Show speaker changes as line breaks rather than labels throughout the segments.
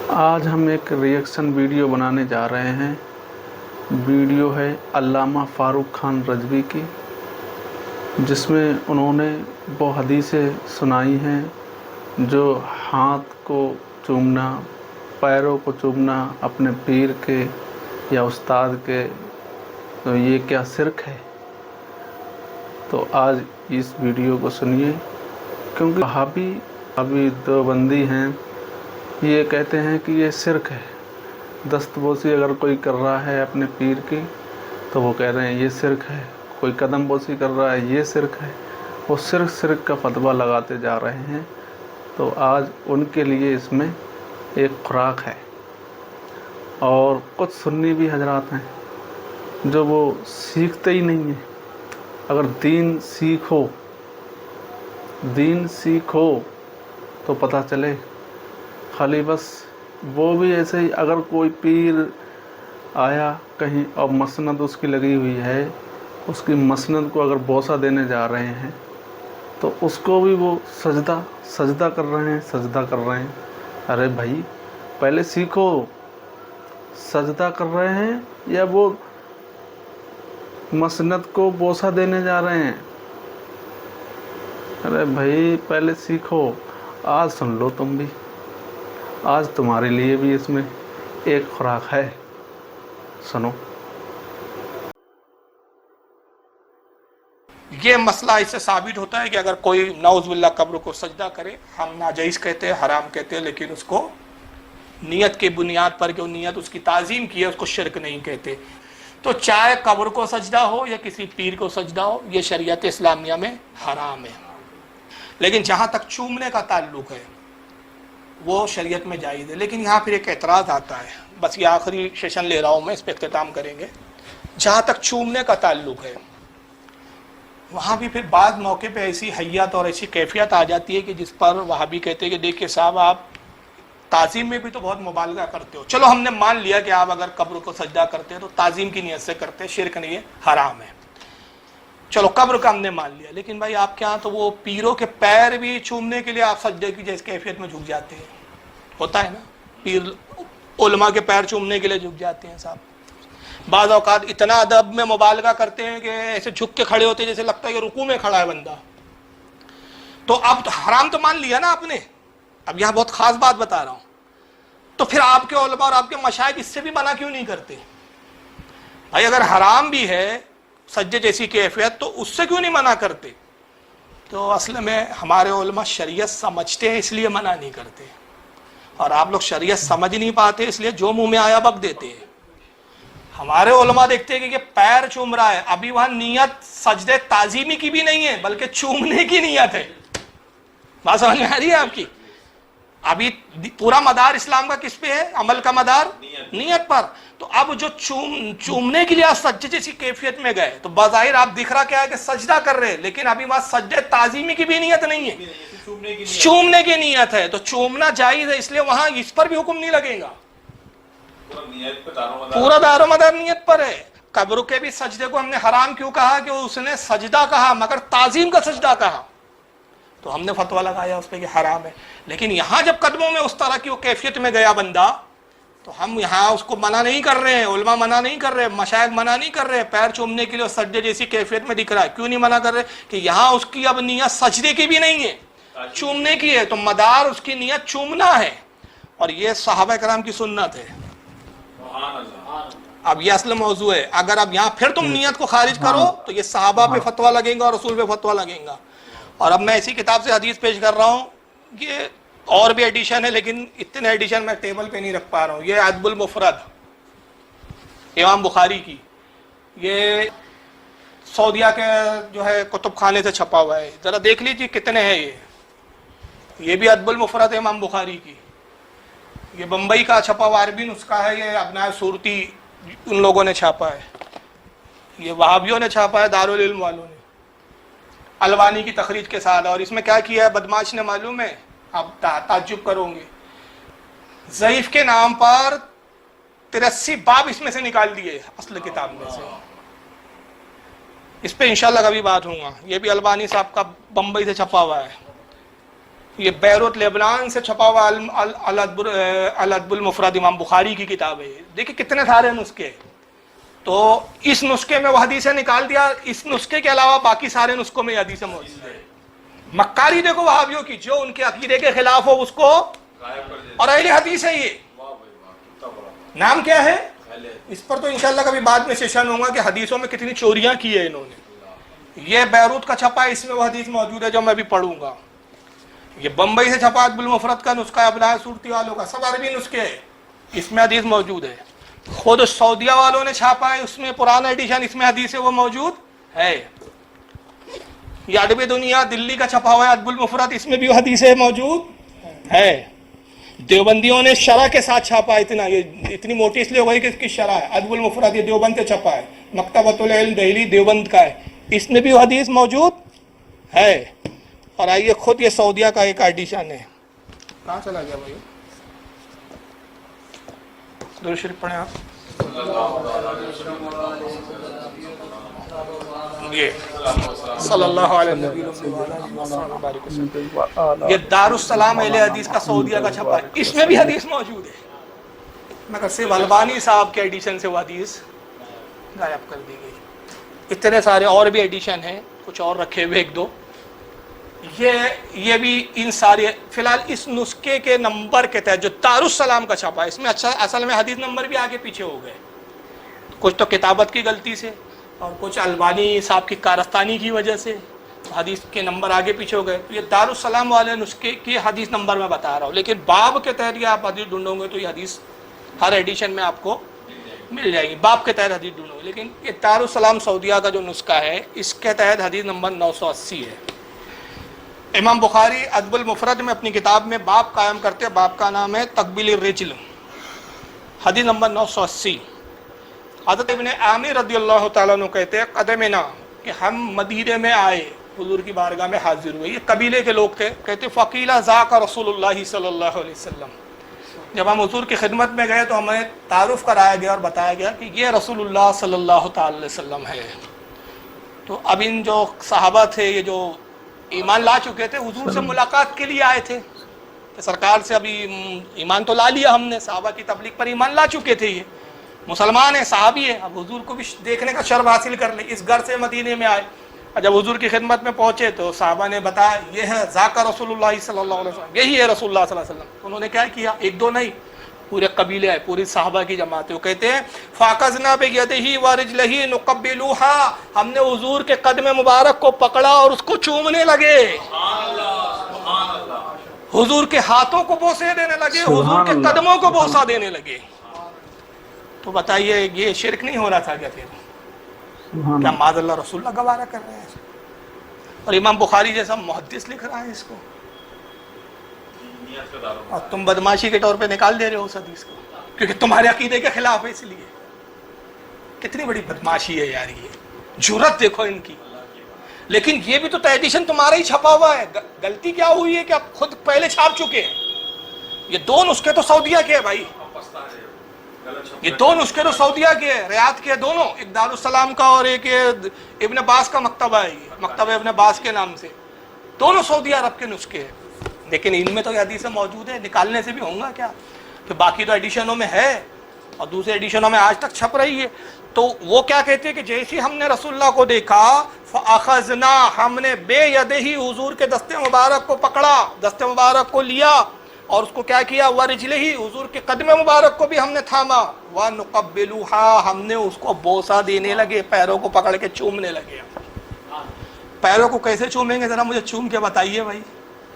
آج ہم ایک ریئیکشن ویڈیو بنانے جا رہے ہیں۔ ویڈیو ہے علامہ فاروق خان رضوی کی، جس میں انہوں نے وہ حدیثیں سنائی ہیں جو ہاتھ کو چومنا، پیروں کو چومنا اپنے پیر کے یا استاد کے، تو یہ کیا شرک ہے؟ تو آج اس ویڈیو کو سنیے، کیونکہ وہابی دیوبندی ہیں، یہ کہتے ہیں کہ یہ شرک ہے۔ دستبوسی اگر کوئی کر رہا ہے اپنے پیر کی تو وہ کہہ رہے ہیں یہ شرک ہے، کوئی قدم بوسی کر رہا ہے یہ شرک ہے، وہ شرک کا فتویٰ لگاتے جا رہے ہیں۔ تو آج ان کے لیے اس میں ایک خوراک ہے، اور کچھ سنی بھی حضرات ہیں جو وہ سیکھتے ہی نہیں ہیں۔ اگر دین سیکھو تو پتہ چلے، خالی بس وہ بھی ایسے ہی، اگر کوئی پیر آیا کہیں اور مسند اس کی لگی ہوئی ہے، اس کی مسند کو اگر بوسہ دینے جا رہے ہیں تو اس کو بھی وہ سجدہ کر رہے ہیں۔ ارے بھائی پہلے سیکھو، سجدہ کر رہے ہیں یا وہ مسند کو بوسہ دینے جا رہے ہیں؟ ارے بھائی پہلے سیکھو۔ آج سن لو تم بھی، آج تمہارے لیے بھی اس میں ایک خوراک ہے، سنو۔
یہ مسئلہ اس سے ثابت ہوتا ہے کہ اگر کوئی نعوذ باللہ قبر کو سجدہ کرے، ہم ناجائز کہتے ہیں، حرام کہتے ہیں، لیکن اس کو نیت کے بنیاد پر، کہ نیت اس کی تعظیم کی ہے، اس کو شرک نہیں کہتے۔ تو چاہے قبر کو سجدہ ہو یا کسی پیر کو سجدہ ہو، یہ شریعت اسلامیہ میں حرام ہے۔ لیکن جہاں تک چومنے کا تعلق ہے وہ شریعت میں جائز ہے۔ لیکن یہاں پھر ایک اعتراض آتا ہے، بس یہ آخری سیشن لے رہا ہوں میں، اس پہ اختتام کریں گے۔ جہاں تک چومنے کا تعلق ہے وہاں بھی پھر بعض موقع پہ ایسی حیت اور ایسی کیفیت آ جاتی ہے کہ جس پر وہابی کہتے ہیں کہ دیکھیں صاحب، آپ تعظیم میں بھی تو بہت مبالغہ کرتے ہو۔ چلو ہم نے مان لیا کہ آپ اگر قبر کو سجدہ کرتے ہیں تو تعظیم کی نیت سے کرتے ہیں، شرک نہیں ہے، حرام ہے، چلو قبر کا ہم نے مان لیا۔ لیکن بھائی آپ کے ہاں تو وہ پیروں کے پیر بھی چومنے کے لیے آپ سجدے کی جیس کیفیت میں جھک جاتے ہیں، ہوتا ہے نا، پیر علماء کے پیر چومنے کے لیے جھک جاتے ہیں صاحب۔ بعض اوقات اتنا ادب میں مبالغہ کرتے ہیں کہ ایسے جھک کے کھڑے ہوتے ہیں جیسے لگتا ہے کہ رکوع میں کھڑا ہے بندہ۔ تو اب حرام تو مان لیا نا آپ نے، اب یہاں بہت خاص بات بتا رہا ہوں۔ تو پھر آپ کے علماء اور آپ کے مشائخ اس سے بھی منع کیوں نہیں کرتے؟ بھائی اگر حرام بھی ہے سجدے جیسی کیفیت تو اس سے کیوں نہیں منع کرتے؟ تو اصل میں ہمارے علماء شریعت سمجھتے ہیں اس لیے منع نہیں کرتے، اور آپ لوگ شریعت سمجھ نہیں پاتے اس لیے جو منہ میں آیا بک دیتے ہیں۔ ہمارے علماء دیکھتے ہیں کہ یہ پیر چوم رہا ہے، ابھی وہاں نیت سجدے تعظیمی کی بھی نہیں ہے بلکہ چومنے کی نیت ہے۔ بات سمجھ میں آ رہی ہے آپ کی؟ ابھی پورا مدار اسلام کا کس پہ ہے؟ عمل کا مدار نیت پر۔ تو اب جو چومنے کے لیے آپ سجدے جیسی کیفیت میں گئے تو بظاہر آپ دکھ رہا کیا ہے کہ سجدہ کر رہے ہیں، لیکن ابھی وہاں سجدے تعظیمی کی بھی نیت نہیں ہے، چومنے کی نیت ہے۔ تو چومنا جائز ہے، اس لیے وہاں اس پر بھی حکم نہیں لگے گا، پورا دار و مدار نیت پر ہے۔ قبر کے بھی سجدے کو ہم نے حرام کیوں کہا؟ کہ اس نے سجدہ کہا مگر تعظیم کا سجدہ کہا، تو ہم نے فتویٰ لگایا اس پہ کہ حرام ہے۔ لیکن یہاں جب قدموں میں اس طرح کی وہ کیفیت میں گیا بندہ تو ہم یہاں اس کو منع نہیں کر رہے ہیں، علماء منع نہیں کر رہے، مشائخ منع نہیں کر رہے، پیر چومنے کے لیے سجدے جیسی کیفیت میں دکھ رہا ہے، کیوں نہیں منع کر رہے؟ کہ یہاں اس کی اب نیت سجدے کی بھی نہیں ہے، چومنے کی ہے، تو مدار اس کی نیت چومنا ہے، اور یہ صحابہ کرام کی سنت ہے۔ اب یہ اصل موضوع ہے، اگر اب یہاں پھر تم نیت کو خارج کرو تو یہ صحابہ پہ فتویٰ لگیں گا اور رسول پہ فتویٰ لگیں گا۔ اور اب میں اسی کتاب سے حدیث پیش کر رہا ہوں، یہ اور بھی ایڈیشن ہے لیکن اتنے ایڈیشن میں ٹیبل پہ نہیں رکھ پا رہا ہوں۔ یہ ادب المفرد امام بخاری کی، یہ سعودیہ کے جو ہے کتب خانے سے چھپا ہوا ہے، ذرا دیکھ لیجیے کتنے ہیں یہ بھی ادب المفرد ہے امام بخاری کی۔ یہ بمبئی کا چھپا ہوا عربی نسخہ ہے، یہ ابنائے صورتی ان لوگوں نے چھاپا ہے، یہ وہابیوں نے چھاپا ہے، دارالعلم والوں نے، الوانی کی تخریج کے ساتھ۔ اور اس میں کیا کیا ہے بدماش نے معلوم ہے؟ آپ تعجب کرو گے، ضعیف کے نام پر 83 باب اس میں سے نکال دیے اصل کتاب میں سے۔ اس پہ انشاءاللہ کبھی بات ہوں گا، یہ بھی البانی صاحب کا بمبئی سے چھپا ہوا ہے۔ یہ بیروت لیبنان سے چھپا ہوا الادب المفرد امام بخاری کی کتاب ہے. دیکھیں کتنے سارے نسخے. تو اس نسخے میں وہ حدیثیں نکال دیا, اس نسخے کے علاوہ باقی سارے نسخوں میں یہ حدیثیں موجود ہیں. مکاری دیکھو وہابیوں کی, جو ان کے عقیدے کے خلاف ہو اس کو, اور اہل حدیث ہے یہ. نام کیا ہے اس پر تو انشاءاللہ کبھی بعد میں سیشن ہوگا کہ حدیثوں میں کتنی چوریاں کی ہے انہوں نے. یہ بیروت کا چھپا ہے, اس میں وہ حدیث موجود ہے جو میں بھی پڑھوں گا. یہ بمبئی سے چھپا ادب المفرد کا نسخہ ہے ابنائے صورتی والوں کا, سب عربی نسخے ہے, اس میں حدیث موجود ہے. خود سعودیہ والوں نے چھاپا ہے, اس میں پرانا ایڈیشن, اس میں حدیث ہے وہ موجود ہے. یہ ادب دنیا دلی کا چھپا ہوا ہے ادب المفرد, اس میں بھی حدیث موجود ہے. دیوبندیوں نے شرح کے ساتھ چھاپا ہے, یہ اتنی موٹی اس لیے ہو گئی کہ اس کی شرح ہے. ادب المفرد یہ دیوبند سے چھپا ہے, مکتبۃ العلم دہلی دیوبند کا ہے, اس میں بھی وہ حدیث موجود ہے. اور آئیے خود یہ سعودیہ کا ایک ایڈیشن ہے. کہاں چلا گیا بھائی؟ درود شریف پڑھیں آپ. یہ صلی اللہ علیہ وسلم, یہ دارالسلام اہل حدیث کا سعودیہ کا چھپا ہے, اس میں بھی حدیث موجود ہے, مگر صرف البانی صاحب کے ایڈیشن سے وہ حدیث غائب کر دی گئی. اتنے سارے اور بھی ایڈیشن ہیں, کچھ اور رکھے ہوئے ایک دو. یہ بھی ان سارے فی الحال اس نسخے کے نمبر کے تحت جو دارالسلام کا چھپا ہے, اس میں اچھا اصل میں حدیث نمبر بھی آگے پیچھے ہو گئے, کچھ تو کتابت کی غلطی سے اور کچھ البانی صاحب کی کارستانی کی وجہ سے حدیث کے نمبر آگے پیچھے ہو گئے. تو یہ دارالسلام والے نسخے کی حدیث نمبر میں بتا رہا ہوں, لیکن باب کے تحت یہ آپ حدیث ڈھونڈو گے تو یہ حدیث ہر ایڈیشن میں آپ کو مل جائے گی. باب کے تحت حدیث ڈھونڈو گے, لیکن یہ دارالسلام سعودیہ کا جو نسخہ ہے اس کے تحت حدیث نمبر 980 ہے. امام بخاری ادب المفرد میں اپنی کتاب میں باب قائم کرتے ہیں, باب کا نام ہے تقبیل الرجل, حدیث نمبر 980. حضرت ابن عامر رضی اللہ تعالیٰ عنہ کہتے ہیں قدمنا, کہ ہم مدینے میں آئے, حضور کی بارگاہ میں حاضر ہوئے. یہ قبیلے کے لوگ تھے. کہتے فقیلہ ذاک رسول اللہ صلی اللہ علیہ وسلم, جب ہم حضور کی خدمت میں گئے تو ہمیں تعارف کرایا گیا اور بتایا گیا کہ یہ رسول اللہ صلی اللہ تعالی علیہ وسلم ہے. تو اب ان جو صحابہ تھے, یہ جو ایمان لا چکے تھے, حضور سے ملاقات کے لیے آئے تھے کہ سرکار سے ابھی ایمان تو لا لیا ہم نے, صحابہ کی تبلیغ پر ایمان لا چکے تھے, یہ مسلمان ہیں, صحابی ہیں, اب حضور کو بھی دیکھنے کا شرف حاصل کر لیں. اس گھر سے مدینے میں آئے, اور جب حضور کی خدمت میں پہنچے تو صحابہ نے بتایا یہ ہے ذاکر رسول اللہ صلی اللہ علیہ وسلم, یہی ہے رسول اللہ صلی اللہ علیہ وسلم. انہوں نے کیا کیا, ایک دو نہیں, پورے قبیلے ہے, پوری صحابہ کی جماعت ہے. وہ کہتے ہیں فاقزنا بیدہی ورجلہی نقبلوہا, ہم نے حضور کے قدم مبارک کو پکڑا اور اس کو چومنے لگے. حضور کے ہاتھوں کو بوسے دینے لگے, حضور کے قدموں کو بوسہ دینے لگے. تو بتائیے یہ شرک نہیں ہو رہا تھا کیا؟ پھر کیا معاذ اللہ رسول اللہ گوارہ کر رہے ہیں, اور امام بخاری جیسا محدث لکھ رہا ہے اس کو, اور تم بدماشی کے طور پہ نکال دے رہے ہو اس حدیث کو کیونکہ تمہارے عقیدے کے خلاف ہے. اس لیے کتنی بڑی بدماشی ہے یار, یہ جرت دیکھو ان کی. لیکن یہ بھی تو ایڈیشن تمہارا ہی چھپا ہوا ہے. غلطی کیا ہوئی ہے کہ آپ خود پہلے چھاپ چکے ہیں. یہ دو نسخے تو سعودیہ کے ہیں بھائی, یہ دو نسخے تو سعودیہ کے ہیں, ریاض کے دونوں, ایک دارالسلام کا اور ایک ابن باز کا مکتبہ ہے, یہ مکتبہ ابن باز کے نام سے, دونوں سعودی عرب کے نسخے ہیں. لیکن ان میں تو یہ حدیثیں موجود ہے, نکالنے سے بھی ہوں گا کیا, پھر باقی تو ایڈیشنوں میں ہے اور دوسرے ایڈیشنوں میں آج تک چھپ رہی ہے. تو وہ کیا کہتے ہیں کہ جیسے ہم نے رسول اللہ کو دیکھا فاخذنا, ہم نے بے یدہی حضور کے دست مبارک کو پکڑا, دست مبارک کو لیا اور اس کو کیا کیا, ورجلہی, حضور کے قدم مبارک کو بھی ہم نے تھاما, ونقبلوہا, ہم نے اس کو بوسہ دینے لگے, پیروں کو پکڑ کے چومنے لگے. پیروں کو کیسے چومیں گے ذرا مجھے چوم کے بتائیے بھائی,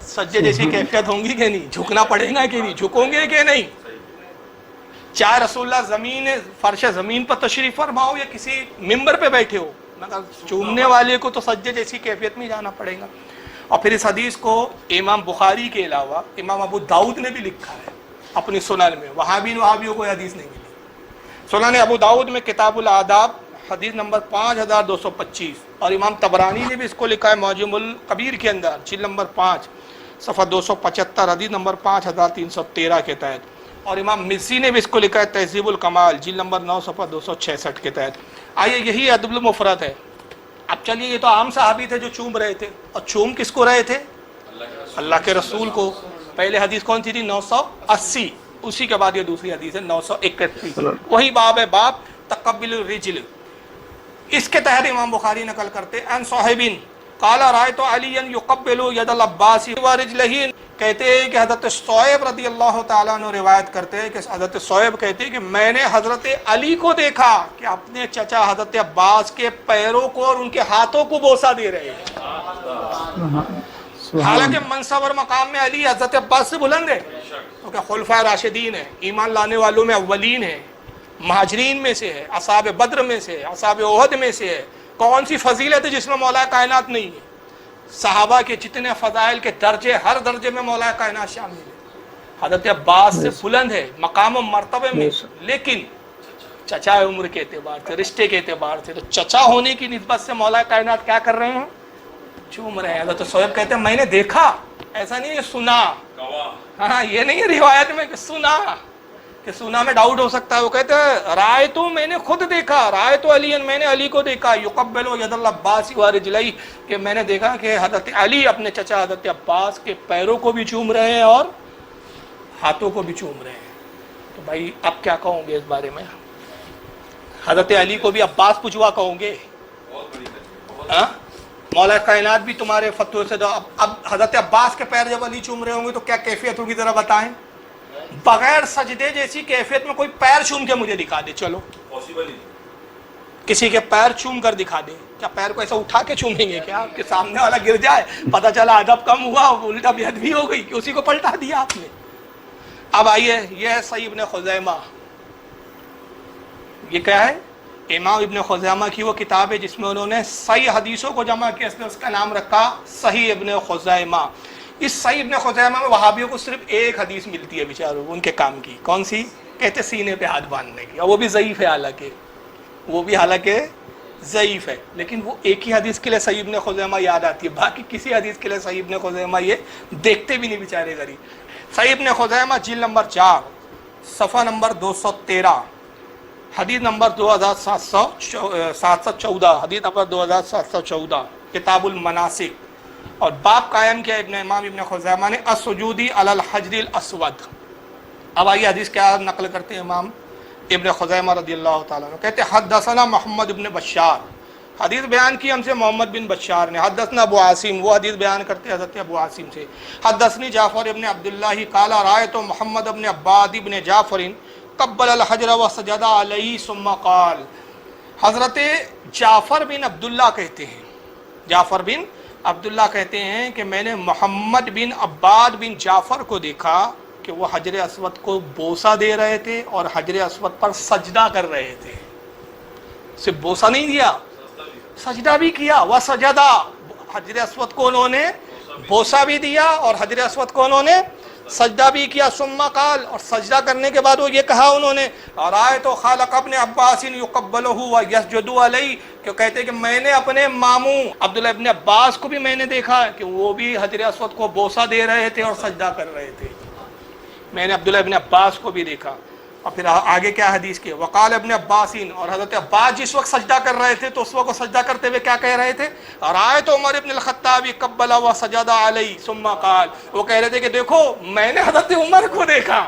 سجدے جیسی کیفیت ہوں گی کہ نہیں, جھکنا پڑے گا کہ نہیں, جھکوں گے کہ نہیں. چاہے رسول اللہ زمین فرش زمین پر تشریف فرماؤ یا کسی ممبر پہ بیٹھے ہو, مگر چومنے والے کو تو سجدے جیسی کیفیت میں جانا پڑے گا. اور پھر اس حدیث کو امام بخاری کے علاوہ امام ابو داؤد نے بھی لکھا ہے اپنی سنن میں, وہاں بھی وہابیوں کو حدیث نہیں ملی. سنن ابو داؤد میں کتاب الآداب حدیث نمبر 5225, اور امام طبرانی نے بھی اس کو لکھا ہے معجم الکبیر کے اندر جلد نمبر 5 صفحہ 275 حدیث نمبر 5313 کے تحت, اور امام مزی نے بھی اس کو لکھا ہے تہذیب الکمال جلد نمبر 9 صفحہ 266 کے تحت. آئیے یہی ادب المفرد ہے. اب چلیے, یہ تو عام صحابی تھے جو چوم رہے تھے, اور چوم کس کو رہے تھے, اللہ کے رسول کو. پہلے حدیث کون سی تھی؟ 980. اسی کے بعد یہ دوسری حدیث ہے 931. وہی باب ہے، باب تقبل الرجل. اس کے تحت امام بخاری نقل کرتے ان صاحبین قال رأيت عليا يقبل يد العباس ورجله. کہتے ہیں کہ حضرت صہیب رضی اللہ تعالیٰ عنہ روایت کرتے ہیں کہ حضرت صہیب کہتے ہیں کہ میں نے حضرت علی کو دیکھا کہ اپنے چچا حضرت عباس کے پیروں کو اور ان کے ہاتھوں کو بوسہ دے رہے ہیں. حالانکہ منصب اور مقام میں علی حضرت عباس سے بلند ہے، کیونکہ خلفائے راشدین ہیں، ایمان لانے والوں میں اولین ہیں، مہاجرین میں سے ہے، اصحاب بدر میں سے ہے، اصحاب احد میں سے ہے. کون سی فضیلت ہے جس میں مولا کائنات نہیں ہے؟ صحابہ کے جتنے فضائل کے درجے، ہر درجے میں مولا کائنات شامل ہے. حضرت عباس سے بلند ہے مقام و مرتبے میں، لیکن چچا عمر کے اعتبار سے، رشتے کے اعتبار سے، تو چچا ہونے کی نسبت سے مولا کائنات کیا کر رہے ہیں؟ چوم رہے ہیں. حضرت صہیب کہتے ہیں میں نے دیکھا، ایسا نہیں ہے سنا. ہاں یہ نہیں ہے روایت میں کہ سنا، کہ سنا میں ڈاؤٹ ہو سکتا ہے. وہ کہتے ہیں رائے تو میں نے خود دیکھا، رائے تو علی، میں نے علی کو دیکھا یقبل ید العباس ورجلئی، کہ میں نے دیکھا کہ حضرت علی اپنے چچا حضرت عباس کے پیروں کو بھی چوم رہے ہیں اور ہاتھوں کو بھی چوم رہے ہیں. تو بھائی اب کیا کہوں گے اس بارے میں؟ حضرت علی کو بھی عباس پجوا کہوں گے؟ مولا کائنات بھی تمہارے فتوے سے. اب حضرت عباس کے پیر جب علی چوم رہے ہوں گے تو کیا کیفیت ہوگی ذرا بتائیں. بغیر سجدے جیسی کیفیت میں کوئی پیر چوم کے مجھے دکھا دے. چلو کسی کے پیر چوم کر دکھا دے. کیا پیر کو ایسا اٹھا کے چومیں گے کیا کہ سامنے والا گر جائے، پتہ چلا ادب کم ہوا، الٹا بے ادبی ہو گئی کہ اسی کو پلٹا دیا آپ نے. اب آئیے، یہ ہے صحیح ابن خزیمہ. یہ کیا ہے؟ امام ابن خزیمہ کی وہ کتاب ہے جس میں انہوں نے صحیح حدیثوں کو جمع کیا، اس نے اس کا نام رکھا صحیح ابن خزیمہ. اس صحیح ابن خزیمہ میں وہابیوں کو صرف ایک حدیث ملتی ہے بیچاروں کو، ان کے کام کی. کون سی؟ کہتے سینے پہ ہاتھ باندھنے کی، اور وہ بھی ضعیف ہے. حالانکہ ضعیف ہے، لیکن وہ ایک ہی حدیث کے لیے صحیح ابن خزیمہ یاد آتی ہے، باقی کسی حدیث کے لیے صحیح ابن خزیمہ یہ دیکھتے بھی نہیں بیچارے غریب. صحیح ابن خزیمہ جلد نمبر 4 صفحہ نمبر 213 حدیث نمبر 2714، حدیث نمبر 2714، کتاب المناسک. اور باب قائم کیا امام ابن خزیمہ نے السجودی علی الحجر الاسود. اب آئیے حدیث کیا نقل کرتے ہیں امام ابن خزیمہ رضی اللہ تعالیٰ عنہ. کہتے ہیں حدثنا محمد ابن بشار، حدیث بیان کی ہم سے محمد بن بشار نے. حدثنا ابو عاصم، وہ حدیث بیان کرتے ہیں حضرت ابو عاصم سے. حدثنی جعفر ابن عبداللہ قال رأیت محمد ابن عباد ابن جعفر قبل الحجر وسجد علیہ ثم قال. حضرت جعفر بن عبداللہ کہتے ہیں، جعفر بن عبداللہ کہتے ہیں کہ میں نے محمد بن عباد بن جعفر کو دیکھا کہ وہ حجر اسود کو بوسہ دے رہے تھے اور حجر اسود پر سجدہ کر رہے تھے. صرف بوسہ نہیں دیا، سجدہ بھی کیا. وہ سجدہ، حجر اسود کو انہوں نے بوسہ بھی دیا اور حجر اسود کو انہوں نے سجدہ بھی کیا. ثم قال، اور سجدہ کرنے کے بعد وہ یہ کہا انہوں نے رأیت خالق ابن عباس یقبلہ ویسجد علیہ، کہ کہتے ہیں کہ میں نے اپنے ماموں عبداللہ ابن عباس کو بھی میں نے دیکھا کہ وہ بھی حجر اسود کو بوسہ دے رہے تھے اور سجدہ کر رہے تھے. میں نے عبداللہ ابن عباس کو بھی دیکھا. اور پھر آگے کیا حدیث کے وقال ابن عباس، اور حضرت عباس جس وقت سجدہ کر رہے تھے تو اس وقت سجدہ کرتے ہوئے کیا کہہ رہے تھے؟ رأیت عمر ابن الخطاب قبل وسجد علیہ ثم قال. وہ کہہ رہے تھے کہ دیکھو میں نے حضرت عمر کو دیکھا.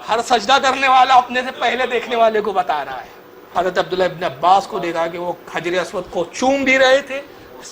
ہر سجدہ کرنے والا اپنے سے پہلے دیکھنے والے کو بتا رہا ہے. حضرت عبداللہ ابن عباس کو دیکھا کہ وہ حجر اسود کو چوم بھی رہے تھے،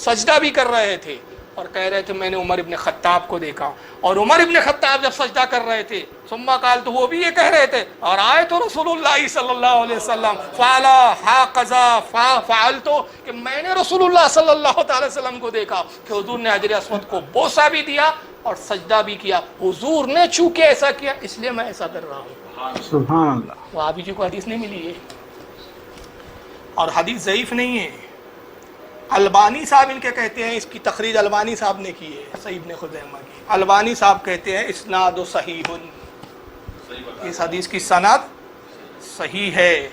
سجدہ بھی کر رہے تھے، اور کہہ رہے تھے میں نے عمر ابن خطاب کو دیکھا. اور عمر ابن خطاب جب سجدہ کر رہے تھے ثم قال، تو وہ بھی یہ کہہ رہے تھے اور آئے تو رسول اللہ صلی اللہ علیہ وسلم فعلا ہاکذا فعلت، کہ میں نے رسول اللہ صلی اللہ تعالی وسلم کو دیکھا کہ حضور نے حجر اسود کو بوسہ بھی دیا اور سجدہ بھی کیا. حضور نے چونکہ ایسا کیا اس لیے میں ایسا کر رہا ہوں.
سبحان اللہ.
وہابی جی کو حدیث نہیں ملی ہے، اور حدیث ضعیف نہیں ہے. البانی صاحب ان کے کہتے ہیں، اس کی تخریج البانی صاحب نے کی ہے صحیح ابن خزیمہ کی. البانی صاحب کہتے ہیں اسناد صحیح، اس حدیث کی سند صحیح ہے.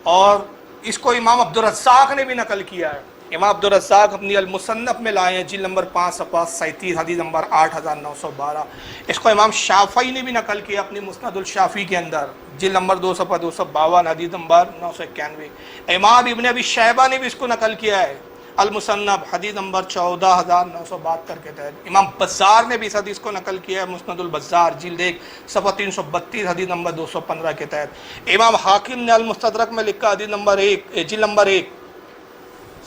اور اس کو امام عبدالرزاق نے بھی نقل کیا ہے. امام عبدالرزاق اپنی المصنف میں لائے ہیں جلد نمبر 5 صفحہ 37 حدیث نمبر 8912. اس کو امام شافعی نے بھی نقل کیا اپنی مسند الشافعی کے اندر جلد نمبر 2 صفحہ 252 حدیث نمبر 991. امام ابن ابی شیبہ نے بھی اس کو نقل کیا ہے المصنف حدیث نمبر 14972 کے تحت امام بزار نے بھی اس حدیث کو نقل کیا ہے، مسند البزار جلد 1 صفحہ 332 حدیث نمبر 215 کے تحت۔ امام حاکم نے المستدرک میں لکھا حدیث نمبر 1 جلد نمبر 1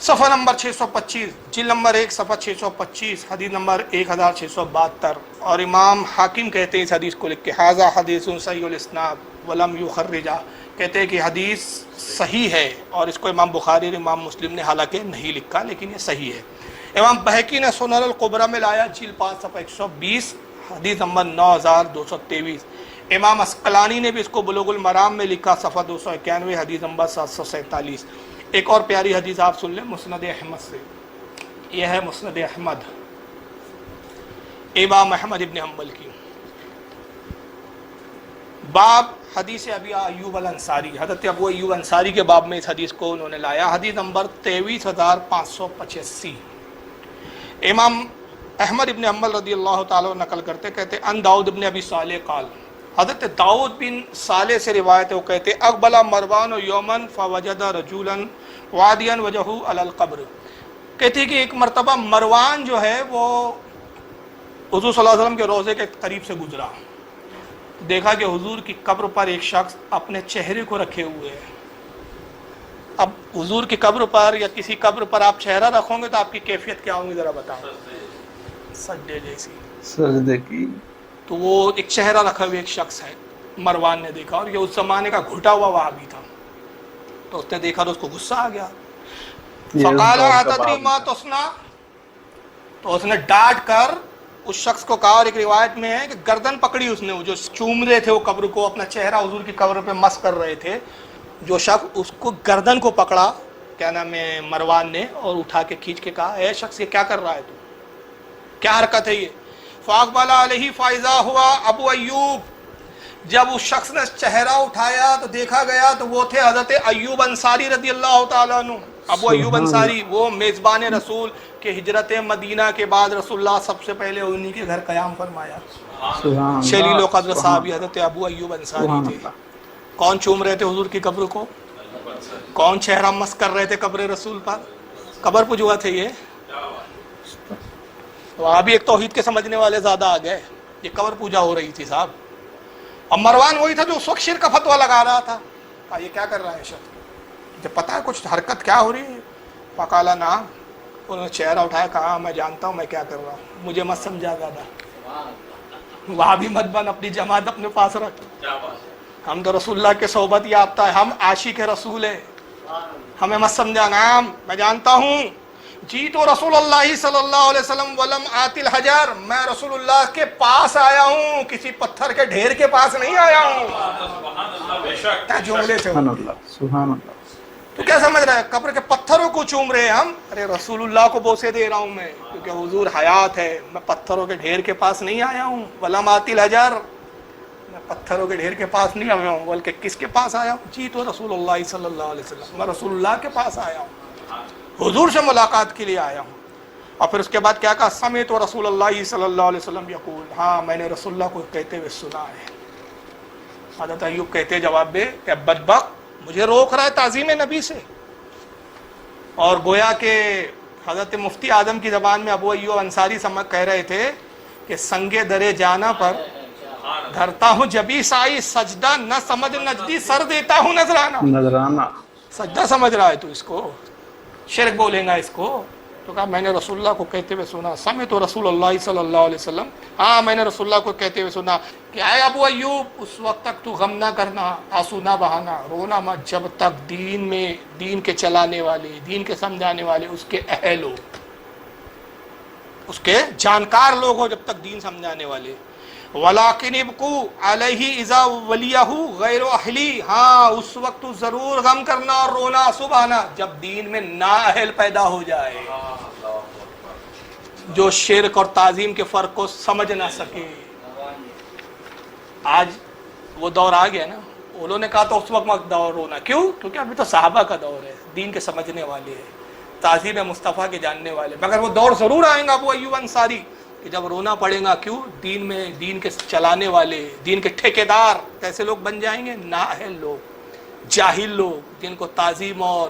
صفحہ نمبر 625 جلد نمبر 1 صفحہ 625 حدیث نمبر 1672، اور امام حاکم کہتے ہیں اس حدیث کو لکھ کے ھذا حدیث صحیح الاسناد ولم یخرجہ، کہتے ہیں کہ حدیث صحیح ہے اور اس کو امام بخاری اور امام مسلم نے حالانکہ نہیں لکھا لیکن یہ صحیح ہے۔ امام بہقی نے سنن الکبریٰ میں لایا جلد 5 صفحہ 120 حدیث نمبر 9223۔ امام عسقلانی نے بھی اس کو بلوغ المرام میں لکھا صفحہ 291 حدیث نمبر 747۔ ایک اور پیاری حدیث آپ سن لیں مسند احمد سے، یہ ہے مسند احمد امام احمد ابن حنبل کی، باب حدیث ابی ایوب الانصاری، حضرت ابو ایوب انصاری کے باب میں اس حدیث کو انہوں نے لایا، حدیث نمبر 23585۔ امام احمد ابن حنبل رضی اللہ تعالیٰ نقل کرتے کہتے ان داؤد ابن ابی صالح قال، حضرت داؤد بن صالح سے روایت ہے، وہ کہتے اقبل مروان یومن فوجد رجولا وادیا وجہو علی القبر، کہتے کہ ایک مرتبہ مروان جو ہے وہ حضور صلی اللہ علیہ وسلم کے روضے کے قریب سے گزرا، دیکھا کہ حضور کی قبر پر ایک شخص اپنے چہرے کو رکھے ہوئے ہے۔ اب حضور کی قبر پر یا کسی قبر پر آپ چہرہ رکھو گے تو آپ کی کیفیت کیا ہوگی ذرا بتاؤ؟ سجدے جیسی،
سجدے کی۔
تو وہ ایک چہرہ رکھا ہوا ایک شخص ہے، مروان نے دیکھا، اور یہ اس زمانے کا گھٹا ہوا وہابی تھا، تو اس نے دیکھا تو اس کو غصہ آ گیا، فقال اتدری ما تصنع، تو اس نے ڈانٹ کر اس شخص کو کہا، اور ایک روایت میں ہے کہ گردن پکڑی اس نے، جو چوم رہے تھے وہ قبر کو، اپنا چہرہ حضور کی قبر پہ مس کر رہے تھے، جو شخص اس کو گردن کو پکڑا، کیا نام ہے، مروان نے، اور اٹھا کے کھینچ کے کہا اے شخص یہ کیا کر رہا ہے تو، کیا حرکت ہے یہ؟ فاقبل علیہ فائزہ ہوا ابو ایوب، جب اس شخص نے چہرہ اٹھایا تو دیکھا گیا تو وہ تھے حضرت ایوب انصاری رضی اللہ تعالیٰ عنہ۔ ابو ایوب انصاری وہ میزبان رسول کہ ہجرت مدینہ کے بعد رسول اللہ سب سے پہلے انہی کے گھر قیام فرمایا، شلیل و قدر صحابی حضرت ابو ایوب انصاری تھے۔ کون چوم رہے تھے حضور کی قبر کو؟ کون چہرہ مس کر رہے تھے قبر رسول پر؟ قبر پجوا تھے یہ؟ وہاں بھی ایک توحید کے سمجھنے والے زیادہ آ گئے، یہ قبر پوجا ہو رہی تھی صاحب، اور مروان وہی تھا جو اس وقت شرک کا فتویٰ لگا رہا تھا، کہا یہ کیا کر رہا ہے شخص، جب پتا ہے کچھ حرکت کیا ہو رہی ہے؟ فقالا نعم، انہوں نے چہرہ اٹھایا، کہا میں جانتا ہوں میں کیا کر رہا ہوں، مجھے مت سمجھا زیادہ، وہاں بھی مت بن، اپنی جماعت اپنے پاس رکھ، ہم تو رسول اللہ کے صحبت یافتہ ہے، ہم عاشق رسول ہیں، ہمیں مت سمجھا۔ نعم میں جانتا ہوں، جی تو رسول اللہ صلی اللہ علیہ وسلم ولم آت الحجر، میں رسول اللہ کے پاس آیا ہوں، کسی پتھر کے ڈھیر کے پاس نہیں آیا ہوں۔ کیا جملے تھے،
سبحان اللہ سبحان اللہ۔
تو کیا سمجھ رہا ہے؟ قبر کے پتھروں کو چوم رہے ہیں ہم، ارے رسول اللہ کو بوسے دے رہا ہوں میں، کیونکہ حضور حیات ہے، میں پتھروں کے ڈھیر کے پاس نہیں آیا ہوں، ولم آت الحجر، میں پتھروں کے ڈھیر کے پاس نہیں آیا ہوں، بلکہ کس کے پاس آیا ہوں؟ جی تو رسول اللہ صلی اللہ علیہ وسلم، میں رسول اللہ کے پاس آیا ہوں، حضور سے ملاقات کے لیے آیا ہوں۔ اور پھر اس کے بعد کیا کہا؟ سمعت رسول اللہ صلی اللہ علیہ وسلم یقول، ہاں میں نے رسول اللہ کو کہتے ہوئے سنا ہے۔ حضرت ایوب کہتے جواب میں کہ بدبخت مجھے روک رہا ہے تعظیم نبی سے، اور گویا کہ حضرت مفتی اعظم کی زبان میں ابو ایوب انصاری کہہ رہے تھے کہ سنگے درے جانا پر دھرتا ہوں جبی سائی، سجدہ نہ سمجھ نجدی، سر دیتا ہوں نذرانہ۔ سجدہ سمجھ رہا ہے تو اس کو شرک بولیں گا اس کو؟ تو کہا میں نے رسول اللہ کو کہتے ہوئے سنا، سمعت رسول اللہ صلی اللہ علیہ وسلم، ہاں میں نے رسول اللہ کو کہتے ہوئے سنا کہ اے ابو ایوب اس وقت تک تو غم نہ کرنا، آنسو نہ بہانا، رونا مت، جب تک دین میں، دین کے چلانے والے، دین کے سمجھانے والے اس کے اہل ہو، اس کے جانکار لوگ ہو، جب تک دین سمجھانے والے۔ وَلَٰكِنِ ابْقُوا عَلَيْهِ إِذَا وَلِيَهُ غَيْرُ أَهْلِهِ، ہاں اس وقت تو ضرور غم کرنا اور رونا سبحانہ جب دین میں نااہل پیدا ہو جائے، جو شرک اور تعظیم کے فرق کو سمجھ نہ سکے۔ آج وہ دور آ گیا نا، انہوں نے کہا تو اس وقت دور رونا، کیوں؟ کیونکہ ابھی تو صحابہ کا دور ہے، دین کے سمجھنے والے ہیں، تعظیم مصطفیٰ کے جاننے والے، مگر وہ دور ضرور آئیں گا ابو ایوب انصاری کہ جب رونا پڑے گا، کیوں؟ دین میں، دین کے چلانے والے، دین کے ٹھیکیدار کیسے لوگ بن جائیں گے؟ نااہل لوگ، جاہل لوگ، جن کو تعظیم اور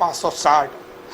560,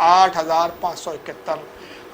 8571।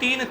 3